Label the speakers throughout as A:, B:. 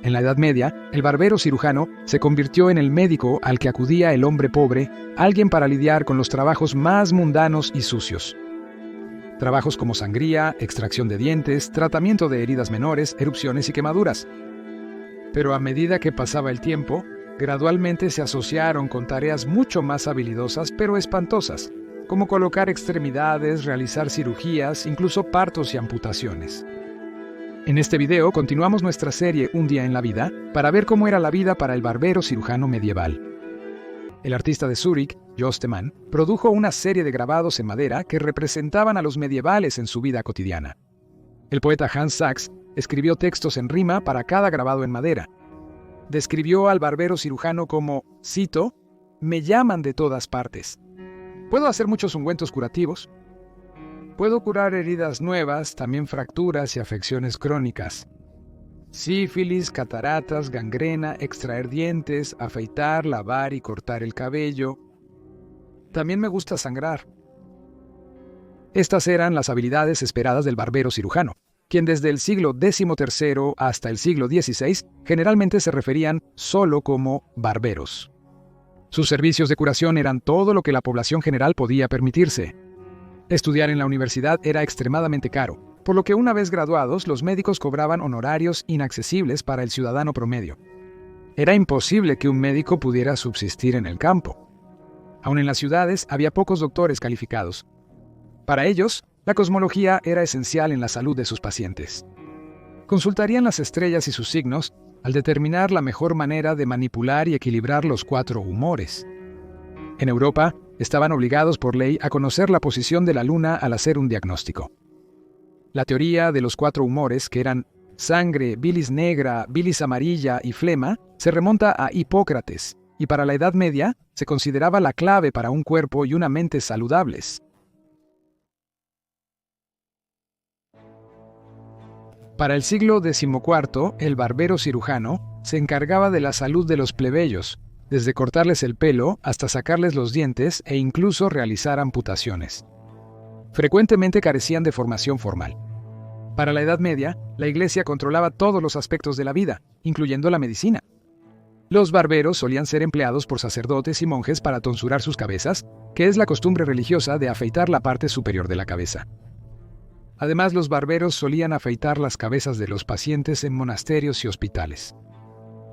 A: En la Edad Media, el barbero cirujano se convirtió en el médico al que acudía el hombre pobre, alguien para lidiar con los trabajos más mundanos y sucios. Trabajos como sangría, extracción de dientes, tratamiento de heridas menores, erupciones y quemaduras. Pero a medida que pasaba el tiempo, gradualmente se asociaron con tareas mucho más habilidosas pero espantosas, como colocar extremidades, realizar cirugías, incluso partos y amputaciones. En este video continuamos nuestra serie Un día en la vida para ver cómo era la vida para el barbero cirujano medieval. El artista de Zúrich, Jost Mann, produjo una serie de grabados en madera que representaban a los medievales en su vida cotidiana. El poeta Hans Sachs escribió textos en rima para cada grabado en madera. Describió al barbero cirujano como, cito, «Me llaman de todas partes. Puedo hacer muchos ungüentos curativos. Puedo curar heridas nuevas, también fracturas y afecciones crónicas. Sífilis, cataratas, gangrena, extraer dientes, afeitar, lavar y cortar el cabello. También me gusta sangrar». Estas eran las habilidades esperadas del barbero cirujano, quien desde el siglo XIII hasta el siglo XVI generalmente se referían solo como barberos. Sus servicios de curación eran todo lo que la población general podía permitirse. Estudiar en la universidad era extremadamente caro, por lo que una vez graduados los médicos cobraban honorarios inaccesibles para el ciudadano promedio. Era imposible que un médico pudiera subsistir en el campo. Aun en las ciudades había pocos doctores calificados. Para ellos, la cosmología era esencial en la salud de sus pacientes. Consultarían las estrellas y sus signos al determinar la mejor manera de manipular y equilibrar los 4 humores. En Europa, estaban obligados por ley a conocer la posición de la luna al hacer un diagnóstico. La teoría de los 4 humores, que eran sangre, bilis negra, bilis amarilla y flema, se remonta a Hipócrates, y para la Edad Media se consideraba la clave para un cuerpo y una mente saludables. Para el siglo XIV, el barbero cirujano se encargaba de la salud de los plebeyos, desde cortarles el pelo hasta sacarles los dientes e incluso realizar amputaciones. Frecuentemente carecían de formación formal. Para la Edad Media, la Iglesia controlaba todos los aspectos de la vida, incluyendo la medicina. Los barberos solían ser empleados por sacerdotes y monjes para tonsurar sus cabezas, que es la costumbre religiosa de afeitar la parte superior de la cabeza. Además, los barberos solían afeitar las cabezas de los pacientes en monasterios y hospitales.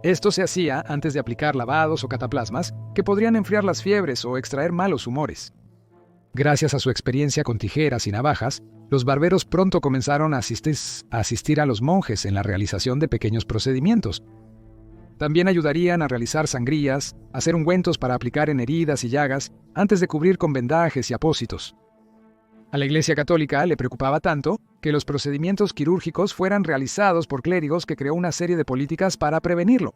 A: Esto se hacía antes de aplicar lavados o cataplasmas que podrían enfriar las fiebres o extraer malos humores. Gracias a su experiencia con tijeras y navajas, los barberos pronto comenzaron a asistir a los monjes en la realización de pequeños procedimientos. También ayudarían a realizar sangrías, hacer ungüentos para aplicar en heridas y llagas, antes de cubrir con vendajes y apósitos. A la Iglesia Católica le preocupaba tanto que los procedimientos quirúrgicos fueran realizados por clérigos que creó una serie de políticas para prevenirlo.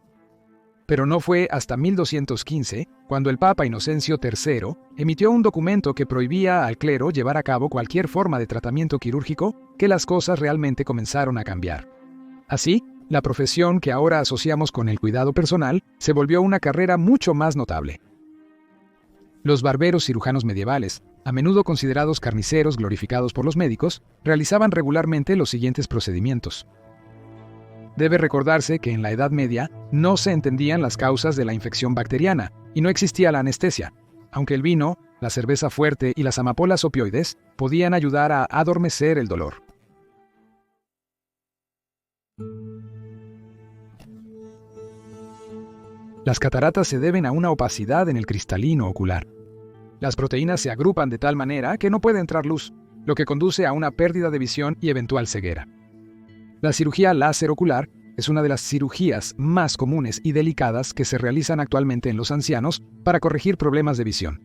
A: Pero no fue hasta 1215, cuando el Papa Inocencio III emitió un documento que prohibía al clero llevar a cabo cualquier forma de tratamiento quirúrgico, que las cosas realmente comenzaron a cambiar. Así, la profesión que ahora asociamos con el cuidado personal se volvió una carrera mucho más notable. Los barberos cirujanos medievales, a menudo considerados carniceros glorificados por los médicos, realizaban regularmente los siguientes procedimientos. Debe recordarse que en la Edad Media no se entendían las causas de la infección bacteriana y no existía la anestesia, aunque el vino, la cerveza fuerte y las amapolas opioides podían ayudar a adormecer el dolor. Las cataratas se deben a una opacidad en el cristalino ocular. Las proteínas se agrupan de tal manera que no puede entrar luz, lo que conduce a una pérdida de visión y eventual ceguera. La cirugía láser ocular es una de las cirugías más comunes y delicadas que se realizan actualmente en los ancianos para corregir problemas de visión.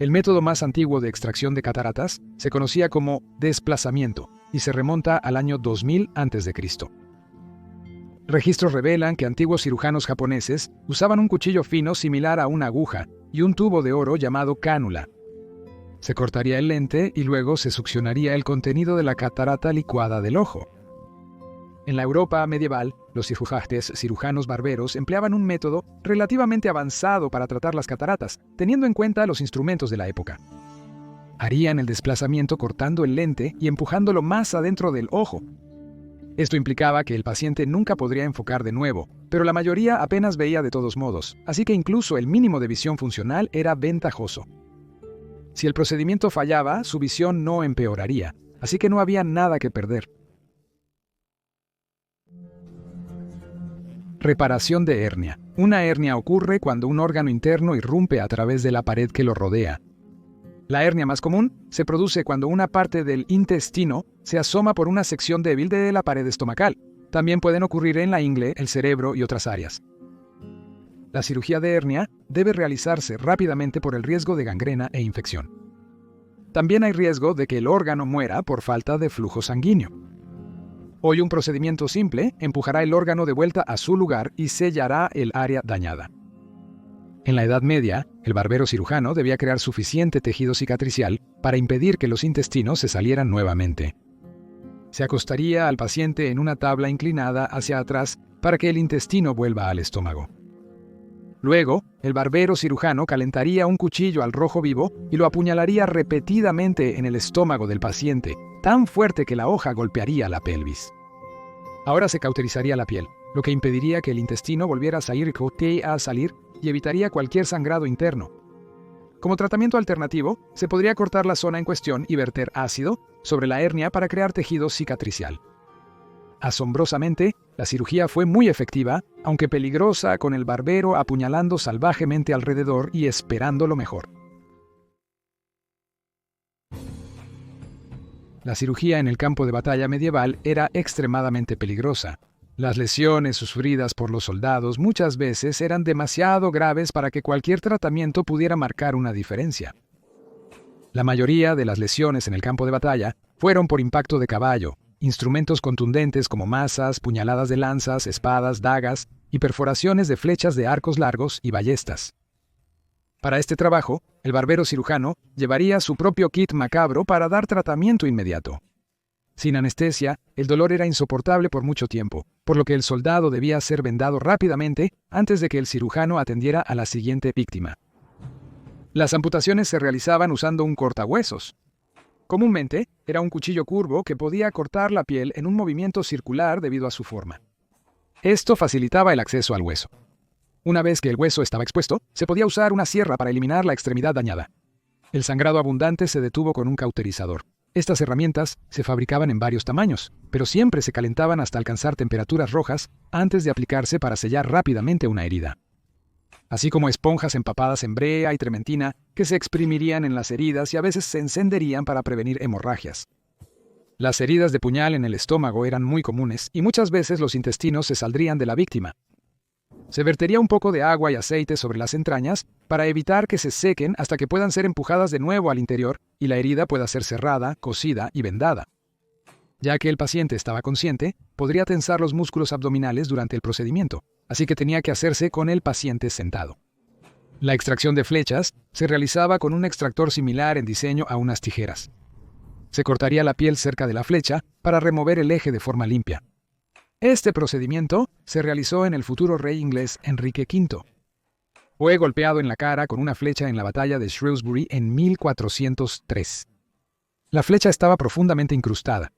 A: El método más antiguo de extracción de cataratas se conocía como desplazamiento y se remonta al año 2000 a.C. Registros revelan que antiguos cirujanos japoneses usaban un cuchillo fino similar a una aguja y un tubo de oro llamado cánula. Se cortaría el lente y luego se succionaría el contenido de la catarata licuada del ojo. En la Europa medieval, los cirujanos barberos empleaban un método relativamente avanzado para tratar las cataratas, teniendo en cuenta los instrumentos de la época. Harían el desplazamiento cortando el lente y empujándolo más adentro del ojo. Esto implicaba que el paciente nunca podría enfocar de nuevo, pero la mayoría apenas veía de todos modos, así que incluso el mínimo de visión funcional era ventajoso. Si el procedimiento fallaba, su visión no empeoraría, así que no había nada que perder. Reparación de hernia. Una hernia ocurre cuando un órgano interno irrumpe a través de la pared que lo rodea. La hernia más común se produce cuando una parte del intestino se asoma por una sección débil de la pared estomacal. También pueden ocurrir en la ingle, el cerebro y otras áreas. La cirugía de hernia debe realizarse rápidamente por el riesgo de gangrena e infección. También hay riesgo de que el órgano muera por falta de flujo sanguíneo. Hoy un procedimiento simple empujará el órgano de vuelta a su lugar y sellará el área dañada. En la Edad Media, el barbero cirujano debía crear suficiente tejido cicatricial para impedir que los intestinos se salieran nuevamente. Se acostaría al paciente en una tabla inclinada hacia atrás para que el intestino vuelva al estómago. Luego, el barbero cirujano calentaría un cuchillo al rojo vivo y lo apuñalaría repetidamente en el estómago del paciente, tan fuerte que la hoja golpearía la pelvis. Ahora se cauterizaría la piel, lo que impediría que el intestino volviera a salir y evitaría cualquier sangrado interno. Como tratamiento alternativo, se podría cortar la zona en cuestión y verter ácido sobre la hernia para crear tejido cicatricial. Asombrosamente, la cirugía fue muy efectiva, aunque peligrosa, con el barbero apuñalando salvajemente alrededor y esperando lo mejor. La cirugía en el campo de batalla medieval era extremadamente peligrosa. Las lesiones sufridas por los soldados muchas veces eran demasiado graves para que cualquier tratamiento pudiera marcar una diferencia. La mayoría de las lesiones en el campo de batalla fueron por impacto de caballo, instrumentos contundentes como mazas, puñaladas de lanzas, espadas, dagas y perforaciones de flechas de arcos largos y ballestas. Para este trabajo, el barbero cirujano llevaría su propio kit macabro para dar tratamiento inmediato. Sin anestesia, el dolor era insoportable por mucho tiempo, por lo que el soldado debía ser vendado rápidamente antes de que el cirujano atendiera a la siguiente víctima. Las amputaciones se realizaban usando un cortahuesos. Comúnmente, era un cuchillo curvo que podía cortar la piel en un movimiento circular debido a su forma. Esto facilitaba el acceso al hueso. Una vez que el hueso estaba expuesto, se podía usar una sierra para eliminar la extremidad dañada. El sangrado abundante se detuvo con un cauterizador. Estas herramientas se fabricaban en varios tamaños, pero siempre se calentaban hasta alcanzar temperaturas rojas antes de aplicarse para sellar rápidamente una herida. Así como esponjas empapadas en brea y trementina que se exprimirían en las heridas y a veces se encenderían para prevenir hemorragias. Las heridas de puñal en el estómago eran muy comunes y muchas veces los intestinos se saldrían de la víctima. Se vertería un poco de agua y aceite sobre las entrañas para evitar que se sequen hasta que puedan ser empujadas de nuevo al interior y la herida pueda ser cerrada, cosida y vendada. Ya que el paciente estaba consciente, podría tensar los músculos abdominales durante el procedimiento, así que tenía que hacerse con el paciente sentado. La extracción de flechas se realizaba con un extractor similar en diseño a unas tijeras. Se cortaría la piel cerca de la flecha para remover el eje de forma limpia. Este procedimiento se realizó en el futuro rey inglés Enrique V. Fue golpeado en la cara con una flecha en la batalla de Shrewsbury en 1403. La flecha estaba profundamente incrustada.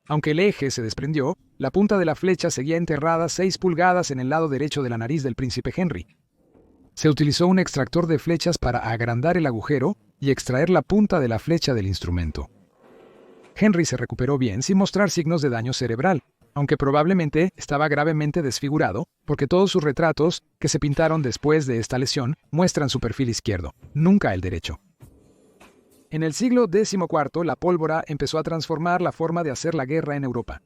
A: Aunque el eje se desprendió, la punta de la flecha seguía enterrada 6 pulgadas en el lado derecho de la nariz del príncipe Henry. Se utilizó un extractor de flechas para agrandar el agujero y extraer la punta de la flecha del instrumento. Henry se recuperó bien sin mostrar signos de daño cerebral, aunque probablemente estaba gravemente desfigurado, porque todos sus retratos que se pintaron después de esta lesión muestran su perfil izquierdo, nunca el derecho. En el siglo XIV, la pólvora empezó a transformar la forma de hacer la guerra en Europa.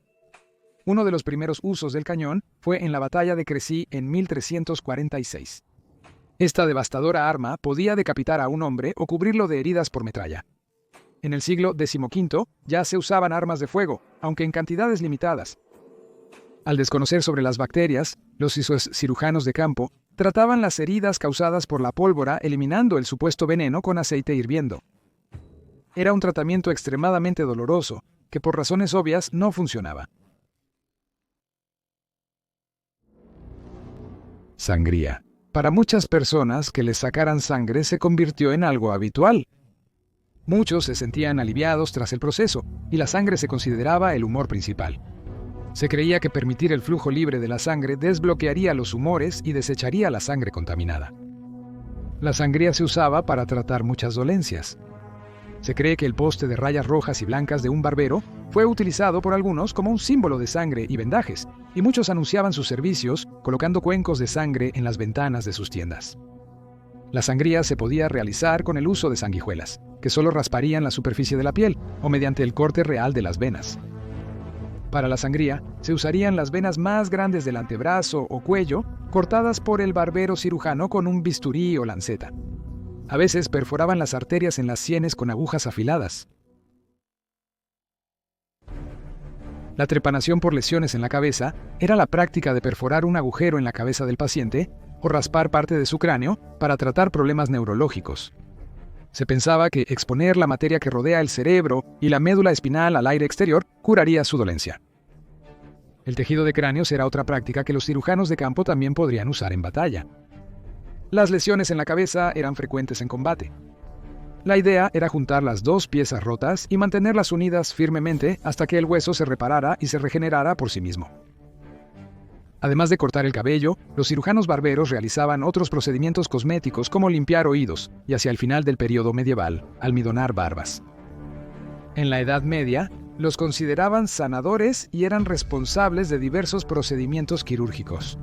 A: Uno de los primeros usos del cañón fue en la batalla de Crecy en 1346. Esta devastadora arma podía decapitar a un hombre o cubrirlo de heridas por metralla. En el siglo XV ya se usaban armas de fuego, aunque en cantidades limitadas. Al desconocer sobre las bacterias, los cirujanos de campo trataban las heridas causadas por la pólvora eliminando el supuesto veneno con aceite hirviendo. Era un tratamiento extremadamente doloroso, que por razones obvias no funcionaba. Sangría. Para muchas personas que les sacaran sangre se convirtió en algo habitual. Muchos se sentían aliviados tras el proceso, y la sangre se consideraba el humor principal. Se creía que permitir el flujo libre de la sangre desbloquearía los humores y desecharía la sangre contaminada. La sangría se usaba para tratar muchas dolencias. Se cree que el poste de rayas rojas y blancas de un barbero fue utilizado por algunos como un símbolo de sangre y vendajes, y muchos anunciaban sus servicios colocando cuencos de sangre en las ventanas de sus tiendas. La sangría se podía realizar con el uso de sanguijuelas, que solo rasparían la superficie de la piel, o mediante el corte real de las venas. Para la sangría, se usarían las venas más grandes del antebrazo o cuello, cortadas por el barbero cirujano con un bisturí o lanceta. A veces perforaban las arterias en las sienes con agujas afiladas. La trepanación por lesiones en la cabeza era la práctica de perforar un agujero en la cabeza del paciente o raspar parte de su cráneo para tratar problemas neurológicos. Se pensaba que exponer la materia que rodea el cerebro y la médula espinal al aire exterior curaría su dolencia. El tejido de cráneos era otra práctica que los cirujanos de campo también podrían usar en batalla. Las lesiones en la cabeza eran frecuentes en combate. La idea era juntar las dos piezas rotas y mantenerlas unidas firmemente hasta que el hueso se reparara y se regenerara por sí mismo. Además de cortar el cabello, los cirujanos barberos realizaban otros procedimientos cosméticos como limpiar oídos y hacia el final del período medieval, almidonar barbas. En la Edad Media, los consideraban sanadores y eran responsables de diversos procedimientos quirúrgicos.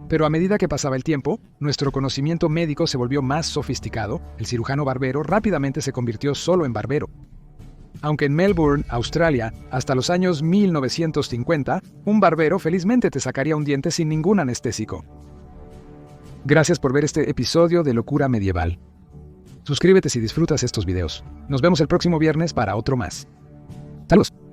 A: Pero a medida que pasaba el tiempo, nuestro conocimiento médico se volvió más sofisticado. El cirujano barbero rápidamente se convirtió solo en barbero. Aunque en Melbourne, Australia, hasta los años 1950, un barbero felizmente te sacaría un diente sin ningún anestésico. Gracias por ver este episodio de Locura Medieval. Suscríbete si disfrutas estos videos. Nos vemos el próximo viernes para otro más. ¡Saludos!